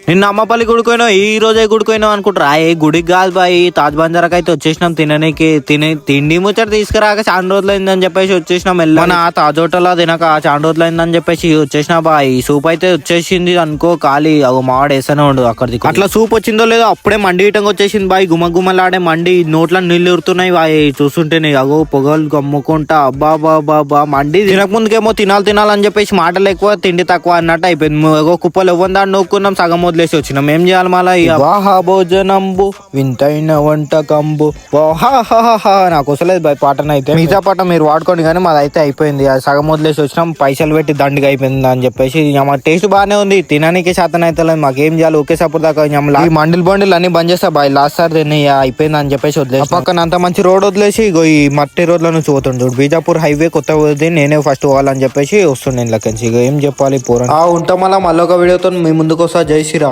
నిన్న అమ్మపల్లి గుడిపోయినావు, ఈ రోజే గుడిపోయినావు అనుకుంటారా? ఏ గుడికి కాదు బాయ్, తాజ్ బంజారాకి అయితే వచ్చేసినాం తిననీకి. తిండి ముచ్చట తీసుకురాక చాలా రోజులైందని చెప్పేసి వచ్చేసినాం. మన తాజ్ హోటల్ తినక చాలా రోజులైందని చెప్పేసి వచ్చేసిన బాయ్. సూప్ అయితే వచ్చేసింది అనుకో, ఖాళీ అగో మావాడు వేస్తూనే ఉండు అక్కడికి. అట్లా సూప్ వచ్చిందో లేదో అప్పుడే మండి ఇటంగా వచ్చేసింది బాయ్. గుమ్మలాడే మండి, నోట్ల నీళ్ళు ఉరుతున్నాయి బాయ్ చూస్తుంటేనే. అగో పొగలు గమ్ముకుంటా, అబ్బా బాబా మండి తినక ముందుకేమో తినాలని చెప్పేసి మాటలు ఎక్కువ తిండి తక్కువ అన్నట్టు అయిపోయింది. ఏగో కుప్పలు ఇవ్వందాన్ని నొక్కున్నాం, సగం వదిలేసి వచ్చినాం. ఏం చేయాలి మళ్ళీ? వాహా భోజనంబు వింతైన వంటకంబు వాహా. నాకు వస్తలేదు బాయ్ పాటనైతే, మిగతా పాట మీరు వాడుకోండి కానీ మాది అయితే అయిపోయింది. అది సగం వదిలేసి వచ్చినాం, పైసలు పెట్టి దండిగా అయిపోయింది అని చెప్పేసి. మా టేస్ట్ బాగానే ఉంది, తినడానికి శాతం అయితే లేదు. మాకేం చేయాలి? ఒకే సపోర్ట్ దాకా ఈ బండిలు అన్ని బంద్ చేస్తా బాయ్. లాస్ట్ సార్ దీన్ని అయిపోయింది అని చెప్పేసి వదిలేసి పక్కన అంత మంచి రోడ్ వదిలేసి ఇగో ఈ మట్టి రోడ్ల నుంచి పోతుండు చూడు, బీజాపూర్ హైవే కొత్త నేనే ఫస్ట్ పోవాలని చెప్పేసి వస్తుండే. ఇక ఏం చెప్పాలి పోరా. ఉంటాం మళ్ళీ ఒక వీడియోతో మీ ముందుకు వస్తా. జై శ్రీరామ్.